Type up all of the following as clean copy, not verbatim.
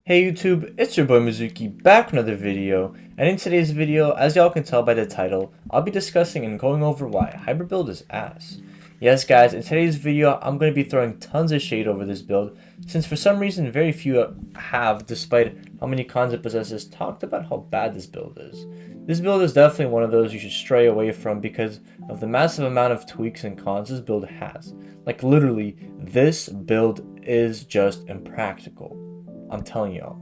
Hey YouTube, it's your boy Mizuki back with another video, and in today's video, as y'all can tell by the title, I'll be discussing and going over why hybrid build is ass. Yes guys, in today's video, I'm going to be throwing tons of shade over this build, since for some reason very few have, despite how many cons it possesses, talked about how bad this build is. This build is definitely one of those you should stray away from because of the massive amount of tweaks and cons this build has. Like literally, this build is just impractical. I'm telling y'all.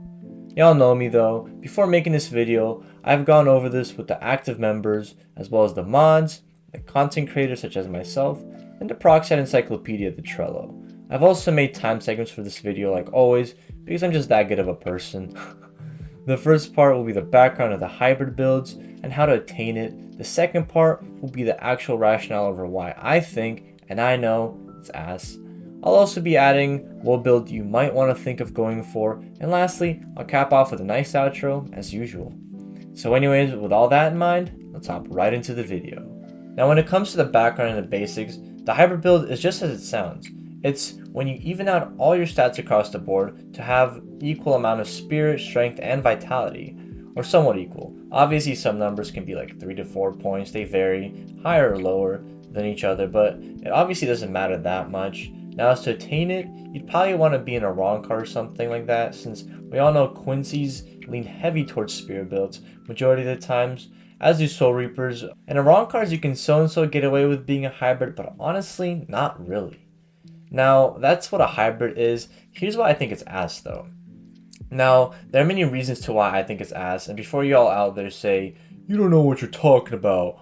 Y'all know me though. Before making this video, I've gone over this with the active members, as well as the mods, the content creators such as myself, and the Peroxide Encyclopedia, the Trello. I've also made time segments for this video like always, because I'm just that good of a person. The first part will be the background of the hybrid builds and how to attain it. The second part will be the actual rationale over why I think, and I know, it's ass. I'll also be adding what build you might want to think of going for, and lastly, I'll cap off with a nice outro as usual. So anyways, with all that in mind, let's hop right into the video. Now when it comes to the background and the basics, the hybrid build is just as it sounds. It's when you even out all your stats across the board to have equal amount of spirit, strength, and vitality, or somewhat equal. Obviously some numbers can be like 3 to 4 points, they vary higher or lower than each other, but it obviously doesn't matter that much. Now as to attain it, you'd probably want to be in a wrong card or something like that, since we all know Quincy's lean heavy towards spirit builds majority of the times, as do Soul Reapers. And in wrong cards you can so get away with being a hybrid, but honestly, not really. Now that's what a hybrid is. Here's why I think it's ass though. Now, there are many reasons to why I think it's ass, and before you all out there say, you don't know what you're talking about,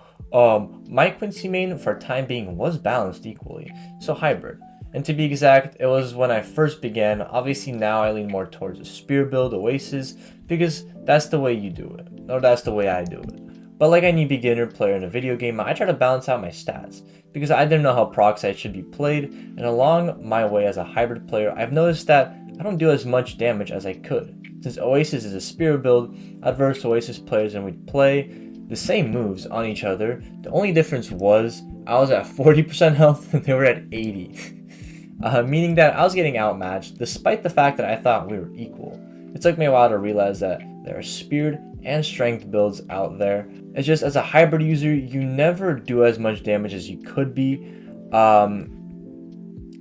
my Quincy main for time being was balanced equally, so hybrid. And to be exact, it was when I first began. Obviously now I lean more towards a spear build, Oasis, because that's the way you do it, or that's the way I do it. But like any beginner player in a video game, I try to balance out my stats, because I didn't know how Peroxide should be played, and along my way as a hybrid player, I've noticed that I don't do as much damage as I could. Since Oasis is a spear build, I'd verse Oasis players and we'd play the same moves on each other. The only difference was I was at 40% health and they were at 80. Meaning that I was getting outmatched despite the fact that I thought we were equal. It took me a while to realize that there are spirit and strength builds out there. It's just as a hybrid user, you never do as much damage as you could be.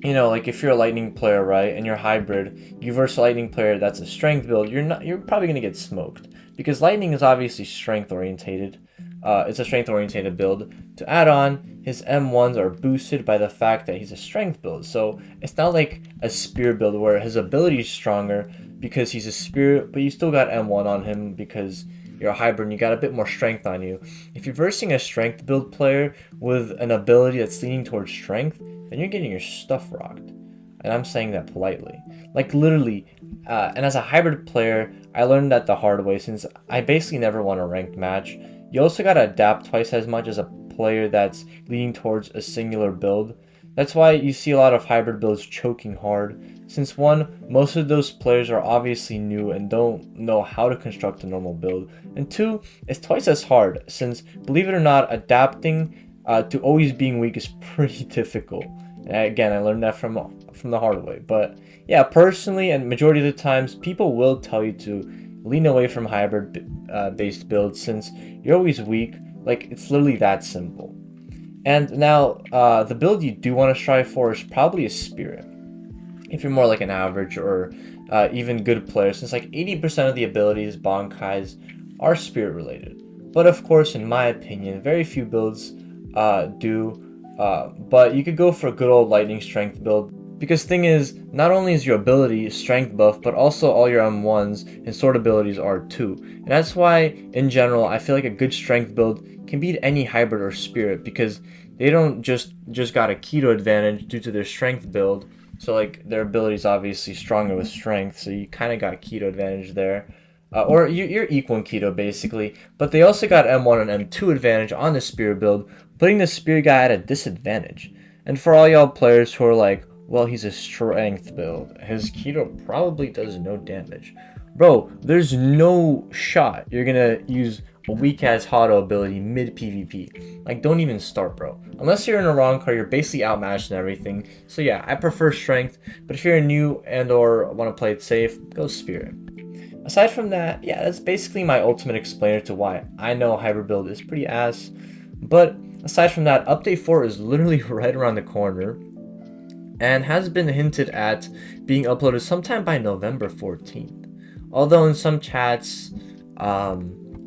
You know, like if you're a lightning player, right, and you're hybrid, you verse a lightning player that's a strength build, you're probably gonna get smoked because lightning is obviously strength orientated. It's a strength orientated build. To add on, his M1s are boosted by the fact that he's a strength build, so it's not like a spear build where his ability is stronger because he's a spirit, but you still got M1 on him because you're a hybrid and you got a bit more strength on you. If you're versing a strength build player with an ability that's leaning towards strength, then you're getting your stuff rocked. And I'm saying that politely. Like literally, and as a hybrid player, I learned that the hard way since I basically never won a ranked match. You also gotta adapt twice as much as a player that's leaning towards a singular build. That's why you see a lot of hybrid builds choking hard, since one, most of those players are obviously new and don't know how to construct a normal build, and two, it's twice as hard, since believe it or not, adapting to always being weak is pretty difficult. And again, I learned that from the hard way. But yeah, personally and majority of the times, people will tell you to lean away from hybrid based builds since you're always weak. Like it's literally that simple. And now the build you do want to strive for is probably a spirit if you're more like an average or even good player, since like 80% of the abilities Bankai's are spirit related. But of course, in my opinion, very few builds do, but you could go for a good old lightning strength build. Because thing is, not only is your ability strength buff, but also all your M1s and sword abilities are too. And that's why, in general, I feel like a good strength build can beat any hybrid or spirit because they don't just got a keto advantage due to their strength build. So like their ability is obviously stronger with strength, so you kind of got keto advantage there. Or you're equal in keto basically, but they also got M1 and M2 advantage on the spear build, putting the spear guy at a disadvantage. And for all y'all players who are like, well, he's a strength build, his keto probably does no damage. Bro, there's no shot you're gonna use a weak ass Hado ability mid PvP. Like, don't even start, bro. Unless you're in a wrong card, you're basically outmatched and everything. So yeah, I prefer strength, but if you're new and or want to play it safe, go spirit. aside from that, yeah, that's basically my ultimate explainer to why I know hybrid build is pretty ass. But aside from that, update 4 is literally right around the corner and has been hinted at being uploaded sometime by November 14th. Although in some chats,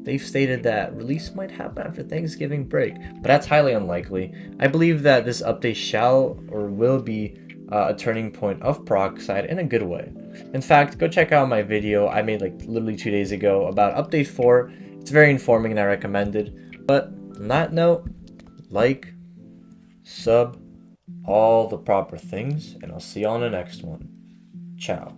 they've stated that release might happen after Thanksgiving break, but that's highly unlikely. I believe that this update shall or will be a turning point of Peroxide in a good way. In fact, go check out my video I made like literally 2 days ago about update 4. It's very informing and I recommend it. But on that note, like, sub, all the proper things, and I'll see you on the next one. Ciao.